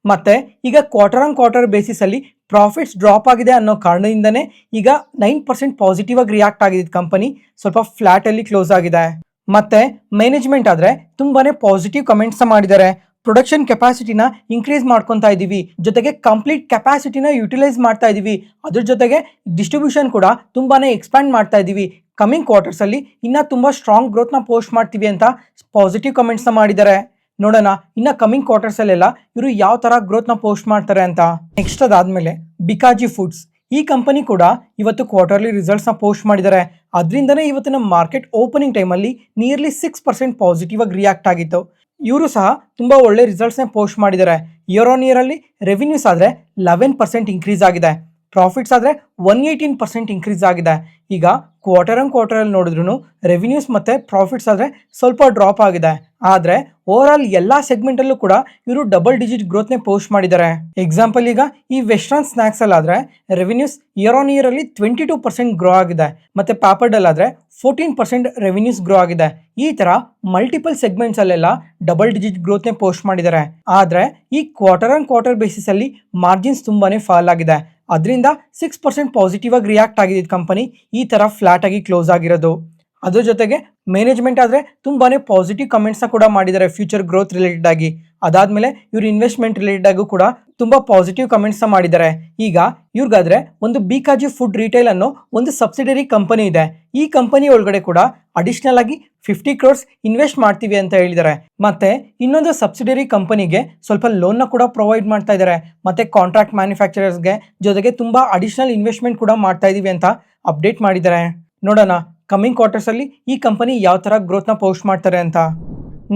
S1: ಮತ್ತೆ ಈಗ ಕ್ವಾರ್ಟರ್ ಆನ್ ಕ್ವಾರ್ಟರ್ ಬೇಸಿಸ್ ಅಲ್ಲಿ ಪ್ರಾಫಿಟ್ಸ್ ಡ್ರಾಪ್ ಆಗಿದೆ ಅನ್ನೋ ಕಾರಣದಿಂದನೇ ಈಗ 9% ಪಾಸಿಟಿವ್ ಆಗಿ ರಿಯಾಕ್ಟ್ ಆಗಿದ್ದ ಕಂಪನಿ ಸ್ವಲ್ಪ ಫ್ಲಾಟ್ ಅಲ್ಲಿ ಕ್ಲೋಸ್ ಆಗಿದೆ. ಮತ್ತೆ ಮ್ಯಾನೇಜ್ಮೆಂಟ್ ಆದ್ರೆ ತುಂಬಾನೇ ಪಾಸಿಟಿವ್ ಕಮೆಂಟ್ಸ್ ಮಾಡಿದ್ದಾರೆ. ಪ್ರೊಡಕ್ಷನ್ ಕೆಪಾಸಿಟಿನ ಇನ್ಕ್ರೀಸ್ ಮಾಡ್ಕೊತಾ ಇದೀವಿ, ಜೊತೆಗೆ ಕಂಪ್ಲೀಟ್ ಕೆಪಾಸಿಟಿನ ಯುಟಿಲೈಸ್ ಮಾಡ್ತಾ ಇದೀವಿ. ಅದ್ರ ಜೊತೆಗೆ ಡಿಸ್ಟ್ರಿಬ್ಯೂಷನ್ ಕೂಡ ತುಂಬಾನೇ ಎಕ್ಸ್ಪ್ಯಾಂಡ್ ಮಾಡ್ತಾ ಇದೀವಿ. ಕಮಿಂಗ್ ಕ್ವಾರ್ಟರ್ಸ್ ಅಲ್ಲಿ ಇನ್ನ ತುಂಬಾ ಸ್ಟ್ರಾಂಗ್ ಗ್ರೋತ್ ನ ಪೋಸ್ಟ್ ಮಾಡ್ತೀವಿ ಅಂತ ಪಾಸಿಟಿವ್ ಕಮೆಂಟ್ಸ್ ನ ಮಾಡಿದ್ದಾರೆ. ನೋಡೋಣ ಇನ್ನ ಕಮಿಂಗ್ ಕ್ವಾರ್ಟರ್ಸ್ ಅಲ್ಲೆಲ್ಲ ಇವರು ಯಾವ ತರ ಗ್ರೋತ್ ನ ಪೋಸ್ಟ್ ಮಾಡ್ತಾರೆ ಅಂತ. ನೆಕ್ಸ್ಟ್ ಅದಾದ್ಮೇಲೆ ಬಿಕಾಜಿ ಫುಡ್ಸ್ ಈ ಕಂಪನಿ ಕೂಡ ಇವತ್ತು ಕ್ವಾರ್ಟರ್ಲಿ ರಿಸಲ್ಟ್ಸ್ ನ ಪೋಸ್ಟ್ ಮಾಡಿದ್ದಾರೆ. ಅದರಿಂದನೇ ಇವತ್ತಿನ ಮಾರ್ಕೆಟ್ ಓಪನಿಂಗ್ ಟೈಮಲ್ಲಿ ನಿಯರ್ಲಿ 6% ಪಾಸಿಟಿವ್ ಆಗಿ ರಿಯಾಕ್ಟ್ ಆಗಿತ್ತು. ಇವರು ಸಹ ತುಂಬಾ ಒಳ್ಳೆ ರಿಸಲ್ಟ್ಸ್ ನ ಪೋಸ್ಟ್ ಮಾಡಿದ್ದಾರೆ. ಇಯರ್ ಆನ್ ಇಯರ್ ಅಲ್ಲಿ ರೆವಿನ್ಯೂಸ್ ಆದ್ರೆ 11% ಇನ್ಕ್ರೀಸ್ ಆಗಿದೆ, ಪ್ರಾಫಿಟ್ಸ್ ಆದ್ರೆ 118% ಇನ್ಕ್ರೀಸ್ ಆಗಿದೆ. ಈಗ ಕ್ವಾರ್ಟರ್ ಆನ್ ಕ್ವಾರ್ಟರ್ ಅಲ್ಲಿ ನೋಡಿದ್ರು ರೆವಿನ್ಯೂಸ್ ಮತ್ತೆ ಪ್ರಾಫಿಟ್ಸ್ ಆದ್ರೆ ಸ್ವಲ್ಪ ಡ್ರಾಪ್ ಆಗಿದೆ. ಆದ್ರೆ ಓವರ್ ಆಲ್ ಎಲ್ಲಾ ಸೆಗ್ಮೆಂಟ್ ಅಲ್ಲೂ ಕೂಡ ಇವರು ಡಬಲ್ ಡಿಜಿಟ್ ಗ್ರೋತ್ ನೇ ಪೋಸ್ಟ್ ಮಾಡಿದ್ದಾರೆ. ಎಕ್ಸಾಂಪಲ್ ಈಗ ಈ ವೆಸ್ಟರ್ನ್ ಸ್ನಾಕ್ಸ್ ಅಲ್ಲಿ ಆದ್ರೆ ರೆವಿನ್ಯೂಸ್ ಇಯರ್ ಆನ್ ಇಯರ್ ಅಲ್ಲಿ 22% ಗ್ರೋ ಆಗಿದೆ. ಮತ್ತೆ ಪಾಪಡ್ ಅಲ್ಲಿ ಆದ್ರೆ 14% ರೆವಿನ್ಯೂಸ್ ಗ್ರೋ ಆಗಿದೆ. ಈ ತರ ಮಲ್ಟಿಪಲ್ ಸೆಗ್ಮೆಂಟ್ಸ್ ಅಲ್ಲೆಲ್ಲ ಡಬಲ್ ಡಿಜಿಟ್ ಗ್ರೋತ್ ನೇ ಪೋಸ್ಟ್ ಮಾಡಿದ್ದಾರೆ. ಆದ್ರೆ ಈ ಕ್ವಾರ್ಟರ್ ಆನ್ ಕ್ವಾರ್ಟರ್ ಬೇಸಿಸ್ ಅಲ್ಲಿ ಮಾರ್ಜಿನ್ಸ್ ತುಂಬಾನೇ ಫಾಲ್ ಆಗಿದೆ. ಅದರಿಂದ 6% ಪಾಸಿಟಿವ್ ಆಗಿ ರಿಯಾಕ್ಟ್ ಆಗಿದೆ ಕಂಪನಿ ಈ ತರ ಫ್ಲಾಟ್ ಆಗಿ ಕ್ಲೋಸ್ ಆಗಿರೋದು. ಅದ್ರ ಜೊತೆಗೆ ಮ್ಯಾನೇಜ್ಮೆಂಟ್ ಆದ್ರೆ ತುಂಬಾನೇ ಪಾಸಿಟಿವ್ ಕಮೆಂಟ್ಸ್ ಕೂಡ ಮಾಡಿದ್ದಾರೆ ಫ್ಯೂಚರ್ ಗ್ರೋತ್ ರಿಲೇಟೆಡ್ ಆಗಿ. ಅದಾದ್ಮೇಲೆ ಇವ್ರ ಇನ್ವೆಸ್ಟ್ಮೆಂಟ್ ರಿಲೇಟೆಡ್ ಆಗು ಕೂಡ ತುಂಬಾ ಪಾಸಿಟಿವ್ ಕಮೆಂಟ್ಸ್ ಮಾಡಿದ್ದಾರೆ. ಈಗ ಇವ್ರಿಗಾದ್ರೆ ಒಂದು ಬಿಕಾಜಿ ಫುಡ್ ರಿಟೇಲ್ ಅನ್ನೋ ಒಂದು ಸಬ್ಸಿಡರಿ ಕಂಪನಿ ಇದೆ. ಈ ಕಂಪನಿ ಒಳಗಡೆ ಕೂಡ ಅಡಿಷನಲ್ ಆಗಿ 50 crores ಇನ್ವೆಸ್ಟ್ ಮಾಡ್ತೀವಿ ಅಂತ ಹೇಳಿದ್ದಾರೆ. ಮತ್ತೆ ಇನ್ನೊಂದು ಸಬ್ಸಿಡರಿ ಕಂಪನಿಗೆ ಸ್ವಲ್ಪ ಲೋನ್ ನ ಕೂಡ ಪ್ರೊವೈಡ್ ಮಾಡ್ತಾ ಇದ್ದಾರೆ. ಮತ್ತೆ ಕಾಂಟ್ರಾಕ್ಟ್ ಮ್ಯಾನುಫ್ಯಾಕ್ಚರರ್ಸ್ಗೆ ಜೊತೆಗೆ ತುಂಬಾ ಅಡಿಷನಲ್ ಇನ್ವೆಸ್ಟ್ಮೆಂಟ್ ಕೂಡ ಮಾಡ್ತಾ ಇದೀವಿ ಅಂತ ಅಪ್ಡೇಟ್ ಮಾಡಿದ್ದಾರೆ. ನೋಡೋಣ ಕಮಿಂಗ್ ಕ್ವಾರ್ಟರ್ಸ್ ಅಲ್ಲಿ ಈ ಕಂಪನಿ ಯಾವ ತರ ಗ್ರೋತ್ ನ ಪೋಸ್ಟ್ ಮಾಡ್ತಾರೆ ಅಂತ.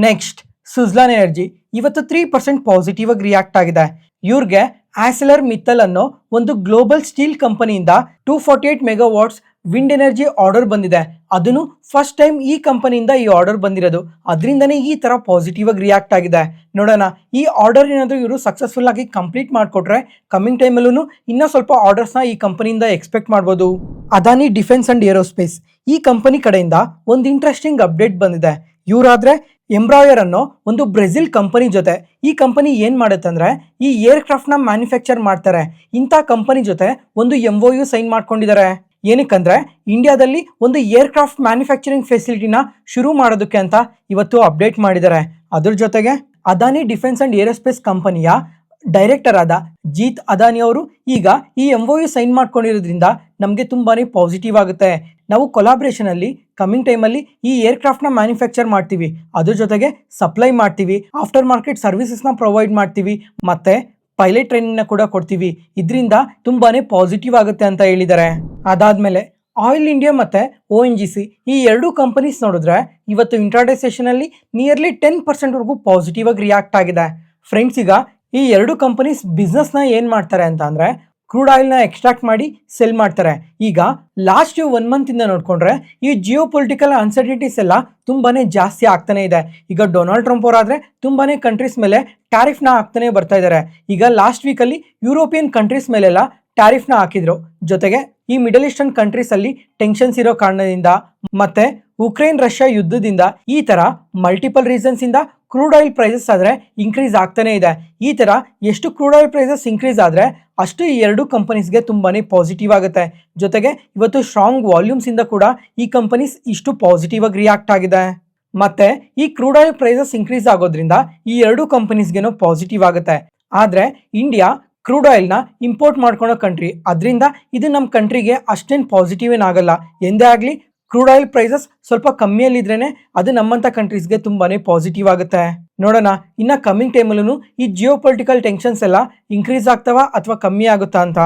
S1: ನೆಕ್ಸ್ಟ್ ಸುಜ್ಲಾನ್ ಎನರ್ಜಿ ಇವತ್ತು 3% ಪಾಸಿಟಿವ್ ಆಗಿ ರಿಯಾಕ್ಟ್ ಆಗಿದೆ. ಇವ್ರಿಗೆ ಆಸೆಲರ್ ಮಿತ್ತಲ್ ಅನ್ನೋ ಒಂದು ಗ್ಲೋಬಲ್ ಸ್ಟೀಲ್ ಕಂಪನಿಯಿಂದ 248 ಮೆಗಾವಾಟ್ಸ್ ವಿಂಡ್ ಎನರ್ಜಿ ಆರ್ಡರ್ ಬಂದಿದೆ. ಅದನ್ನು ಫಸ್ಟ್ ಟೈಮ್ ಈ ಕಂಪನಿಯಿಂದ ಈ ಆರ್ಡರ್ ಬಂದಿರೋದು. ಅದರಿಂದನೇ ಈ ತರ ಪಾಸಿಟಿವ್ ಆಗಿ ರಿಯಾಕ್ಟ್ ಆಗಿದೆ. ನೋಡೋಣ ಈ ಆರ್ಡರ್ ಏನಾದರೂ ಇವರು ಸಕ್ಸಸ್ಫುಲ್ ಆಗಿ ಕಂಪ್ಲೀಟ್ ಮಾಡಿಕೊಟ್ರೆ ಕಮಿಂಗ್ ಟೈಮಲ್ಲೂ ಇನ್ನೂ ಸ್ವಲ್ಪ ಆರ್ಡರ್ಸ್ನ ಈ ಕಂಪನಿಯಿಂದ ಎಕ್ಸ್ಪೆಕ್ಟ್ ಮಾಡ್ಬೋದು. ಅದಾನಿ ಡಿಫೆನ್ಸ್ ಅಂಡ್ ಏರೋಸ್ಪೇಸ್ ಈ ಕಂಪನಿ ಕಡೆಯಿಂದ ಒಂದು ಇಂಟ್ರೆಸ್ಟಿಂಗ್ ಅಪ್ಡೇಟ್ ಬಂದಿದೆ. ಇವರಾದ್ರೆ ಎಂಬ್ರಾಯರ್ ಅನ್ನೋ ಒಂದು ಬ್ರೆಜಿಲ್ ಕಂಪನಿ ಜೊತೆ ಈ ಕಂಪನಿ ಏನ್ ಮಾಡುತ್ತೆ ಅಂದ್ರೆ ಈ ಏರ್ಕ್ರಾಫ್ಟ್ ನ ಮ್ಯಾನುಫ್ಯಾಕ್ಚರ್ ಮಾಡ್ತಾರೆ. ಇಂಥ ಕಂಪನಿ ಜೊತೆ ಒಂದು MOU ಸೈನ್ ಮಾಡ್ಕೊಂಡಿದ್ದಾರೆ. ಏನಕ್ಕಂದ್ರೆ ಇಂಡಿಯಾದಲ್ಲಿ ಒಂದು ಏರ್ಕ್ರಾಫ್ಟ್ ಮ್ಯಾನುಫ್ಯಾಕ್ಚರಿಂಗ್ ಫೆಸಿಲಿಟಿನ ಶುರು ಮಾಡೋದಕ್ಕೆ ಅಂತ ಇವತ್ತು ಅಪ್ಡೇಟ್ ಮಾಡಿದ್ದಾರೆ. ಅದ್ರ ಜೊತೆಗೆ ಅದಾನಿ ಡಿಫೆನ್ಸ್ ಅಂಡ್ ಏರೋಸ್ಪೇಸ್ ಕಂಪನಿಯ ಡೈರೆಕ್ಟರ್ ಆದ ಜೀತ್ ಅದಾನಿ ಅವರು ಈಗ ಈ MOU ಸೈನ್ ಮಾಡ್ಕೊಂಡಿರೋದ್ರಿಂದ ನಮಗೆ ತುಂಬಾನೇ ಪಾಸಿಟಿವ್ ಆಗುತ್ತೆ. ನಾವು ಕೊಲಾಬ್ರೇಷನ್ ಅಲ್ಲಿ ಕಮಿಂಗ್ ಟೈಮಲ್ಲಿ ಈ ಏರ್ಕ್ರಾಫ್ಟ್ ನ ಮ್ಯಾನುಫ್ಯಾಕ್ಚರ್ ಮಾಡ್ತೀವಿ, ಅದ್ರ ಜೊತೆಗೆ ಸಪ್ಲೈ ಮಾಡ್ತೀವಿ, ಆಫ್ಟರ್ ಮಾರ್ಕೆಟ್ ಸರ್ವಿಸಸ್ನ ಪ್ರೊವೈಡ್ ಮಾಡ್ತೀವಿ, ಮತ್ತೆ ಪೈಲಟ್ ಟ್ರೈನಿಂಗ್ ನ ಕೂಡ ಕೊಡ್ತೀವಿ. ಇದರಿಂದ ತುಂಬಾನೇ ಪಾಸಿಟಿವ್ ಆಗುತ್ತೆ ಅಂತ ಹೇಳಿದ್ದಾರೆ. ಅದಾದ್ಮೇಲೆ ಆಯಿಲ್ ಇಂಡಿಯಾ ಮತ್ತೆ ONGC ಈ ಎರಡೂ ಕಂಪನೀಸ್ ನೋಡಿದ್ರೆ ಇವತ್ತು ಇಂಟ್ರಾಡೇ ಸೆಷನ್ ಅಲ್ಲಿ ನಿಯರ್ಲಿ 10% ವರೆಗೂ ಪಾಸಿಟಿವ್ ಆಗಿ ರಿಯಾಕ್ಟ್ ಆಗಿದೆ. ಫ್ರೆಂಡ್ಸ್, ಈಗ ಈ ಎರಡು ಕಂಪನೀಸ್ ಬಿಸ್ನೆಸ್ನ ಏನ್ ಮಾಡ್ತಾರೆ ಅಂತ ಅಂದ್ರೆ ಕ್ರೂಡ್ ಆಯಿಲ್ನ ಎಕ್ಸ್ಟ್ರಾಕ್ಟ್ ಮಾಡಿ ಸೆಲ್ ಮಾಡ್ತಾರೆ. ಈಗ ಲಾಸ್ಟ್ 1 ಮಂತ್ ಇಂದ ನೋಡ್ಕೊಂಡ್ರೆ ಈ ಜಿಯೋ ಪೊಲಿಟಿಕಲ್ ಅನ್ಸರ್ಟಿನಿಟೀಸ್ ಎಲ್ಲ ತುಂಬಾನೇ ಜಾಸ್ತಿ ಆಗ್ತಾನೆ ಇದೆ. ಈಗ ಡೊನಾಲ್ಡ್ ಟ್ರಂಪ್ ಅವರಾದ್ರೆ ತುಂಬಾನೇ ಕಂಟ್ರೀಸ್ ಮೇಲೆ ಟ್ಯಾರಿಫ್ನ ಹಾಕ್ತಾನೆ ಬರ್ತಾ ಇದ್ದಾರೆ. ಈಗ ಲಾಸ್ಟ್ ವೀಕಲ್ಲಿ ಯುರೋಪಿಯನ್ ಕಂಟ್ರೀಸ್ ಮೇಲೆಲ್ಲ ಟ್ಯಾರಿಫ್ನ ಹಾಕಿದ್ರು. ಜೊತೆಗೆ ಈ ಮಿಡಲ್ ಈಸ್ಟರ್ನ್ ಕಂಟ್ರೀಸ್ ಅಲ್ಲಿ ಟೆನ್ಷನ್ಸ್ ಇರೋ ಕಾರಣದಿಂದ ಮತ್ತೆ ಉಕ್ರೇನ್ ರಷ್ಯಾ ಯುದ್ಧದಿಂದ ಈ ತರ ಮಲ್ಟಿಪಲ್ ರೀಸನ್ಸ್ ಇಂದ ಕ್ರೂಡ್ ಆಯಿಲ್ ಪ್ರೈಸಸ್ ಆದ್ರೆ ಇನ್ಕ್ರೀಸ್ ಆಗ್ತಾನೆ ಇದೆ. ಈ ತರ ಎಷ್ಟು ಕ್ರೂಡ್ ಆಯಿಲ್ ಪ್ರೈಸಸ್ ಇನ್ಕ್ರೀಸ್ ಆದ್ರೆ ಅಷ್ಟು ಈ ಎರಡು ಕಂಪನೀಸ್ಗೆ ತುಂಬಾನೇ ಪಾಸಿಟಿವ್ ಆಗುತ್ತೆ. ಜೊತೆಗೆ ಇವತ್ತು ಸ್ಟ್ರಾಂಗ್ ವಾಲ್ಯೂಮ್ಸ್ ಇಂದ ಕೂಡ ಈ ಕಂಪನೀಸ್ ಇಷ್ಟು ಪಾಸಿಟಿವ್ ಆಗಿ ರಿಯಾಕ್ಟ್ ಆಗಿದೆ. ಮತ್ತೆ ಈ ಕ್ರೂಡ್ ಆಯಿಲ್ ಪ್ರೈಸಸ್ ಇನ್ಕ್ರೀಸ್ ಆಗೋದ್ರಿಂದ ಈ ಎರಡು ಕಂಪನೀಸ್ಗೆನೂ ಪಾಸಿಟಿವ್ ಆಗುತ್ತೆ. ಆದ್ರೆ ಇಂಡಿಯಾ ಕ್ರೂಡ್ ಆಯಿಲ್ನ ಇಂಪೋರ್ಟ್ ಮಾಡ್ಕೊಳೋ ಕಂಟ್ರಿ, ಅದರಿಂದ ಇದು ನಮ್ಮ ಕಂಟ್ರಿಗೆ ಅಷ್ಟೇನು ಪಾಸಿಟಿವ್ ಏನಾಗಲ್ಲ. ಎಂದೇ ಆಗಲಿ ಕ್ರೂಡ್ ಆಯಿಲ್ ಪ್ರೈಸಸ್ ಸ್ವಲ್ಪ ಕಮ್ಮಿಯಲ್ಲಿದ್ರೇನೆ ಅದು ನಮ್ಮಂಥ ಕಂಟ್ರೀಸ್ಗೆ ತುಂಬಾನೇ ಪಾಸಿಟಿವ್ ಆಗುತ್ತೆ. ನೋಡೋಣ ಇನ್ನು ಕಮ್ಮಿಂಗ್ ಟೈಮಲ್ಲೂ ಈ ಜಿಯೋ ಪೊಲಿಟಿಕಲ್ ಟೆನ್ಷನ್ಸ್ ಎಲ್ಲ ಇನ್ಕ್ರೀಸ್ ಆಗ್ತಾವ ಅಥವಾ ಕಮ್ಮಿ ಆಗುತ್ತಾ ಅಂತ.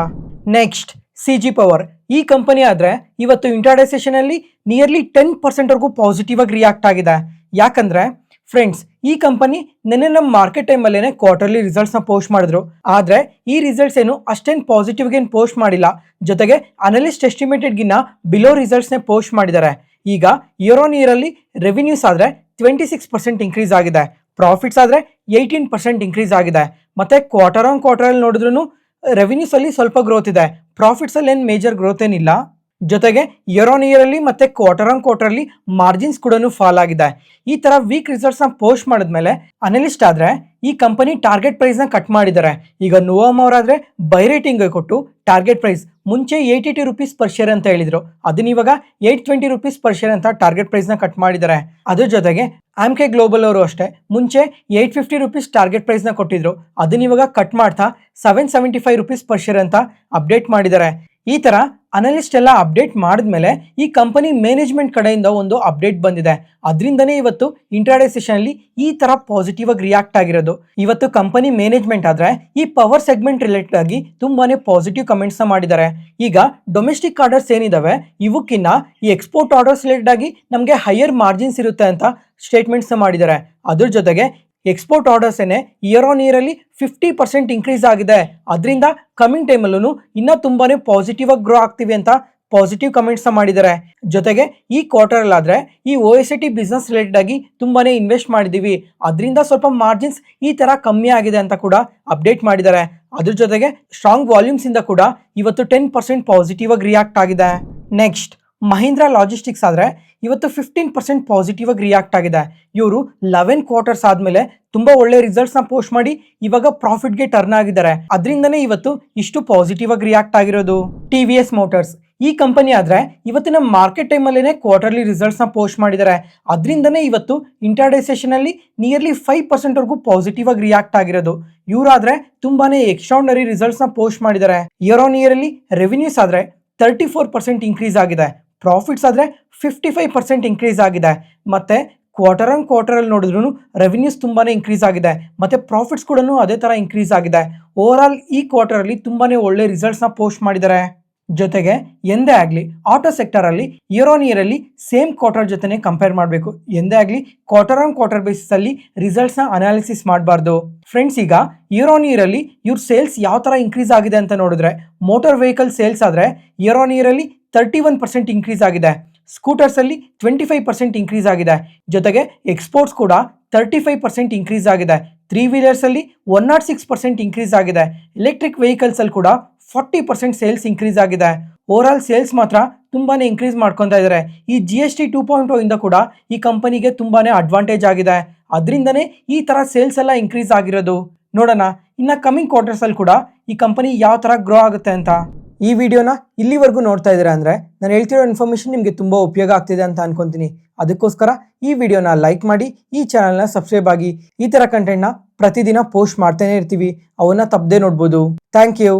S1: ನೆಕ್ಸ್ಟ್ CG ಪವರ್ ಈ ಕಂಪನಿ ಆದ್ರೆ ಇವತ್ತು ಇಂಟ್ರಾಡೇ ಸೆಷನ್ ಅಲ್ಲಿ ನಿಯರ್ಲಿ 10% ವರೆಗೂ ಪಾಸಿಟಿವ್ ಆಗಿ ರಿಯಾಕ್ಟ್ ಆಗಿದೆ. ಯಾಕಂದ್ರೆ ಫ್ರೆಂಡ್ಸ್, ಈ ಕಂಪನಿ ನೆನ್ನೆ ನಮ್ಮ ಮಾರ್ಕೆಟ್ ಟೈಮಲ್ಲೇನೆ ಕ್ವಾರ್ಟರ್ಲಿ ರಿಸಲ್ಟ್ಸ್ನ ಪೋಸ್ಟ್ ಮಾಡಿದ್ರು. ಆದರೆ ಈ ರಿಸಲ್ಟ್ಸ್ ಏನು ಅಷ್ಟೇನು ಪಾಸಿಟಿವ್ಗೆ ಏನು ಪೋಸ್ಟ್ ಮಾಡಿಲ್ಲ. ಜೊತೆಗೆ ಅನಲಿಸ್ಟ್ ಎಸ್ಟಿಮೇಟೆಡ್ಗಿನ್ನ ಬಿಲೋ ರಿಸಲ್ಟ್ಸ್ನೇ ಪೋಸ್ಟ್ ಮಾಡಿದ್ದಾರೆ. ಈಗ ಇಯರ್ ಆನ್ ಇಯರ್ ಅಲ್ಲಿ ರೆವಿನ್ಯೂಸ್ ಆದರೆ 26% ಇನ್ಕ್ರೀಸ್ ಆಗಿದೆ, ಪ್ರಾಫಿಟ್ಸ್ ಆದರೆ 18% ಇನ್ಕ್ರೀಸ್ ಆಗಿದೆ. ಮತ್ತೆ ಕ್ವಾರ್ಟರ್ ಆನ್ ಕ್ವಾರ್ಟರಲ್ಲಿ ನೋಡಿದ್ರು ರೆವಿನ್ಯೂಸ್ ಅಲ್ಲಿ ಸ್ವಲ್ಪ ಗ್ರೋತ್ ಇದೆ, ಪ್ರಾಫಿಟ್ಸ್ ಅಲ್ಲಿ ಏನು ಮೇಜರ್ ಗ್ರೋತ್ ಏನಿಲ್ಲ. ಜೊತೆಗೆ ಇಯರ್ ಆನ್ ಇಯರ್ ಅಲ್ಲಿ ಮತ್ತೆ ಕ್ವಾರ್ಟರ್ ಆನ್ ಕ್ವಾರ್ಟರ್ ಅಲ್ಲಿ ಮಾರ್ಜಿನ್ಸ್ ಕೂಡ ಫಾಲ್ ಆಗಿದೆ. ಈ ತರ ವೀಕ್ ರಿಸಲ್ಟ್ಸ್ ನ ಪೋಸ್ಟ್ ಮಾಡಿದ್ಮೇಲೆ ಅನಲಿಸ್ಟ್ ಆದ್ರೆ ಈ ಕಂಪನಿ ಟಾರ್ಗೆಟ್ ಪ್ರೈಸ್ ನ ಕಟ್ ಮಾಡಿದ್ದಾರೆ. ಈಗ ನೋವಮ್ ಅವರಾದ್ರೆ ಬೈ ರೇಟಿಂಗ್ ಕೊಟ್ಟು ಟಾರ್ಗೆಟ್ ಪ್ರೈಸ್ ಮುಂಚೆ 82 rupees ಪರ್ ಶೇರ್ ಅಂತ ಹೇಳಿದ್ರು, ಅದನ್ನ ಇವಾಗ 820 rupees ಪರ್ ಶೇರ್ ಅಂತ ಟಾರ್ಗೆಟ್ ಪ್ರೈಸ್ ನ ಕಟ್ ಮಾಡಿದ್ದಾರೆ. ಅದ್ರ ಜೊತೆಗೆ ಆಮ್ಕೆ ಗ್ಲೋಬಲ್ ಅವರು ಅಷ್ಟೇ ಮುಂಚೆ 850 rupees ಟಾರ್ಗೆಟ್ ಪ್ರೈಸ್ ನ ಕೊಟ್ಟಿದ್ರು, ಅದನ್ನ ಇವಾಗ ಕಟ್ ಮಾಡ್ತಾ 775 rupees ಪರ್ ಶೇರ್ ಅಂತ ಅಪ್ಡೇಟ್ ಮಾಡಿದ್ದಾರೆ. ಈ ತರ ಅನಲಿಸ್ಟ್ ಎಲ್ಲ ಅಪ್ಡೇಟ್ ಮಾಡಿದ್ಮೇಲೆ ಈ ಕಂಪನಿ ಮ್ಯಾನೇಜ್ಮೆಂಟ್ ಕಡೆಯಿಂದ ಒಂದು ಅಪ್ಡೇಟ್ ಬಂದಿದೆ. ಅದರಿಂದನೇ ಇವತ್ತು ಇಂಟ್ರಾಡೇ ಸೆಷನ್ ಅಲ್ಲಿ ಈ ತರ ಪಾಸಿಟಿವ್ ಆಗಿ ರಿಯಾಕ್ಟ್ ಆಗಿರೋದು. ಇವತ್ತು ಕಂಪನಿ ಮ್ಯಾನೇಜ್ಮೆಂಟ್ ಆದ್ರೆ ಈ ಪವರ್ ಸೆಗ್ಮೆಂಟ್ ರಿಲೇಟೆಡ್ ಆಗಿ ತುಂಬಾನೇ ಪಾಸಿಟಿವ್ ಕಮೆಂಟ್ಸ್ ಮಾಡಿದ್ದಾರೆ. ಈಗ ಡೊಮೆಸ್ಟಿಕ್ ಆರ್ಡರ್ಸ್ ಏನಿದಾವೆ ಇವಕ್ಕಿನ್ನ ಈ ಎಕ್ಸ್ಪೋರ್ಟ್ ಆರ್ಡರ್ಸ್ ರಿಲೇಟೆಡ್ ಆಗಿ ನಮಗೆ ಹೈಯರ್ ಮಾರ್ಜಿನ್ಸ್ ಇರುತ್ತೆ ಅಂತ ಸ್ಟೇಟ್ಮೆಂಟ್ಸ್ ಮಾಡಿದ್ದಾರೆ. ಅದ್ರ ಜೊತೆಗೆ ಎಕ್ಸ್ಪೋರ್ಟ್ ಆರ್ಡರ್ಸ್ ಏನೇ ಇಯರ್ ಆನ್ ಇಯರ್ ಅಲ್ಲಿ 50% ಇನ್ಕ್ರೀಸ್ ಆಗಿದೆ. ಅದರಿಂದ ಕಮಿಂಗ್ ಟೈಮಲ್ಲೂ ಇನ್ನೂ ತುಂಬಾನೇ ಪಾಸಿಟಿವ್ ಆಗಿ ಗ್ರೋ ಆಗ್ತೀವಿ ಅಂತ ಪಾಸಿಟಿವ್ ಕಮೆಂಟ್ಸ್ ಮಾಡಿದ್ದಾರೆ. ಜೊತೆಗೆ ಈ ಕ್ವಾರ್ಟರ್ ಅಲ್ಲಾದ್ರೆ ಈ OSAT ಬಿಸ್ನೆಸ್ ರಿಲೇಟೆಡ್ ಆಗಿ ತುಂಬಾನೇ ಇನ್ವೆಸ್ಟ್ ಮಾಡಿದೀವಿ, ಅದರಿಂದ ಸ್ವಲ್ಪ ಮಾರ್ಜಿನ್ಸ್ ಈ ತರ ಕಮ್ಮಿ ಆಗಿದೆ ಅಂತ ಕೂಡ ಅಪ್ಡೇಟ್ ಮಾಡಿದ್ದಾರೆ. ಅದ್ರ ಜೊತೆಗೆ ಸ್ಟ್ರಾಂಗ್ ವಾಲ್ಯೂಮ್ಸ್ ಇಂದ ಕೂಡ ಇವತ್ತು 10% ಪಾಸಿಟಿವ್ ಆಗಿ ರಿಯಾಕ್ಟ್ ಆಗಿದೆ. ನೆಕ್ಸ್ಟ್ ಮಹೀಂದ್ರಾ ಲಾಜಿಸ್ಟಿಕ್ಸ್ ಆದ್ರೆ ಇವತ್ತು 15% ಪಾಸಿಟಿವ್ ಆಗಿ ರಿಯಾಕ್ಟ್ ಆಗಿದೆ. ಇವರು 11 ಕ್ವಾರ್ಟರ್ಸ್ ಆದ್ಮೇಲೆ ತುಂಬಾ ಒಳ್ಳೆ ರಿಸಲ್ಟ್ಸ್ ನ ಪೋಸ್ಟ್ ಮಾಡಿ ಇವಾಗ ಪ್ರಾಫಿಟ್ ಗೆ ಟರ್ನ್ ಆಗಿದ್ದಾರೆ. ಅದರಿಂದನೇ ಇವತ್ತು ಇಷ್ಟು ಪಾಸಿಟಿವ್ ಆಗಿ ರಿಯಾಕ್ಟ್ ಆಗಿರೋದು. TVS ಮೋಟಾರ್ಸ್ ಈ ಕಂಪನಿ ಆದ್ರೆ ಇವತ್ತಿನ ಮಾರ್ಕೆಟ್ ಟೈಮ್ ಅಲ್ಲೇನೆ ಕ್ವಾರ್ಟರ್ಲಿ ರಿಸಲ್ಟ್ಸ್ ನ ಪೋಸ್ಟ್ ಮಾಡಿದ್ದಾರೆ. ಅದರಿಂದನೇ ಇವತ್ತು ಇಂಟರ್ಡೇ ಸೆಷನ್ ಅಲ್ಲಿ ನಿಯರ್ಲಿ 5% ವರೆಗೂ ಪಾಸಿಟಿವ್ ಆಗಿ ರಿಯಾಕ್ಟ್ ಆಗಿರೋದು. ಇವರಾದ್ರೆ ತುಂಬಾನೇ ಎಕ್ಸ್ಟ್ರಾರ್ಡಿನರಿ ರಿಸಲ್ಟ್ಸ್ ನ ಪೋಸ್ಟ್ ಮಾಡಿದ್ದಾರೆ. ಇಯರ್ ಆನ್ ಇಯರ್ ಅಲ್ಲಿ ರೆವಿನ್ಯೂಸ್ ಆದ್ರೆ 34% ಇನ್ಕ್ರೀಸ್ ಆಗಿದೆ. ಪ್ರಾಫಿಟ್ಸ್ ಆದ್ರೆ 55% ಇನ್ಕ್ರೀಸ್ ಆಗಿದೆ. ಮತ್ತೆ ಕ್ವಾರ್ಟರ್ ಆನ್ ಕ್ವಾರ್ಟರ್ ಅಲ್ಲಿ ನೋಡಿದ್ರು ರೆವಿನ್ಯೂಸ್ ತುಂಬಾನೇ ಇನ್ಕ್ರೀಸ್ ಆಗಿದೆ. ಮತ್ತೆ ಪ್ರಾಫಿಟ್ಸ್ ಕೂಡ ಅದೇ ತರ ಇನ್ಕ್ರೀಸ್ ಆಗಿದೆ. ಓವರ್ ಆಲ್ ಈ ಕ್ವಾರ್ಟರ್ ಅಲ್ಲಿ ತುಂಬಾನೇ ಒಳ್ಳೆ ರಿಸಲ್ಟ್ಸ್ ನ ಪೋಸ್ಟ್ ಮಾಡಿದ್ದಾರೆ. ಜೊತೆಗೆ ಎಂದೇ ಆಗಲಿ ಆಟೋ ಸೆಕ್ಟರ್ ಅಲ್ಲಿ ಇಯರ್ ಆನ್ ಇಯರ್ ಅಲ್ಲಿ ಸೇಮ್ ಕ್ವಾರ್ಟರ್ ಜೊತೆನೆ ಕಂಪೇರ್ ಮಾಡಬೇಕು. ಎಂದೇ ಆಗಲಿ ಕ್ವಾರ್ಟರ್ ಆನ್ ಕ್ವಾರ್ಟರ್ ಬೇಸಿಸ್ ಅಲ್ಲಿ ರಿಸಲ್ಟ್ಸ್ ನ ಅನಾಲಿಸಿಸ್ ಮಾಡಬಾರ್ದು. ಫ್ರೆಂಡ್ಸ್, ಈಗ ಇಯರ್ ಆನ್ ಇಯರ್ ಅಲ್ಲಿ ಇವ್ರ ಸೇಲ್ಸ್ ಯಾವ ತರ ಇನ್ಕ್ರೀಸ್ ಆಗಿದೆ ಅಂತ ನೋಡಿದ್ರೆ, ಮೋಟಾರ್ ವೆಹಿಕಲ್ ಸೇಲ್ಸ್ ಆದ್ರೆ ಇಯರ್ ಆನ್ ಇಯರ್ ಅಲ್ಲಿ 31% ಇನ್ಕ್ರೀಸ್ ಆಗಿದೆ. ಸ್ಕೂಟರ್ಸ್ ಅಲ್ಲಿ 25% ಇನ್ಕ್ರೀಸ್ ಆಗಿದೆ. ಜೊತೆಗೆ ಎಕ್ಸ್ಪೋರ್ಟ್ಸ್ ಕೂಡ 35% ಇನ್ಕ್ರೀಸ್ ಆಗಿದೆ. 3 ವೀಲರ್ಸ್ ಅಲ್ಲಿ 106% ಇನ್ಕ್ರೀಸ್ ಆಗಿದೆ. ಎಲೆಕ್ಟ್ರಿಕ್ ವೆಹಿಕಲ್ಸ್ ಅಲ್ಲಿ ಕೂಡ 40% ಸೇಲ್ಸ್ ಇನ್ಕ್ರೀಸ್ ಆಗಿದೆ. ಓವರ್ ಆಲ್ ಸೇಲ್ಸ್ ಮಾತ್ರ ತುಂಬಾನೇ ಇನ್ಕ್ರೀಸ್ ಮಾಡ್ಕೊತಾ ಇದ್ದಾರೆ. ಈ GST 2.0 ಇಂದ ಕೂಡ ಈ ಕಂಪನಿಗೆ ತುಂಬಾನೇ ಅಡ್ವಾಂಟೇಜ್ ಆಗಿದೆ. ಅದರಿಂದನೇ ಈ ತರ ಸೇಲ್ಸ್ ಎಲ್ಲ ಇನ್ಕ್ರೀಸ್ ಆಗಿರೋದು. ನೋಡೋಣ ಇನ್ನ ಕಮಿಂಗ್ ಕ್ವಾರ್ಟರ್ಸ್ ಅಲ್ಲಿ ಕೂಡ ಈ ಕಂಪನಿ ಯಾವ ತರ ಗ್ರೋ ಆಗುತ್ತೆ ಅಂತ. ಈ ವಿಡಿಯೋನ ಇಲ್ಲಿವರೆಗೂ ನೋಡ್ತಾ ಇದ್ದೀರಾ ಅಂದರೆ ನಾನು ಹೇಳ್ತಿರೋ ಇನ್ಫಾರ್ಮೇಷನ್ ನಿಮಗೆ ತುಂಬ ಉಪಯೋಗ ಆಗ್ತಿದೆ ಅಂತ ಅನ್ಕೊಂತೀನಿ. ಅದಕ್ಕೋಸ್ಕರ ಈ ವಿಡಿಯೋನ ಲೈಕ್ ಮಾಡಿ, ಈ ಚಾನಲ್ನ ಸಬ್ಸ್ಕ್ರೈಬ್ ಆಗಿ. ಈ ಥರ ಕಂಟೆಂಟ್ನ ಪ್ರತಿದಿನ ಪೋಸ್ಟ್ ಮಾಡ್ತಾನೆ ಇರ್ತೀವಿ, ಅವನ್ನ ತಪ್ಪದೆ ನೋಡ್ಬೋದು. Thank you.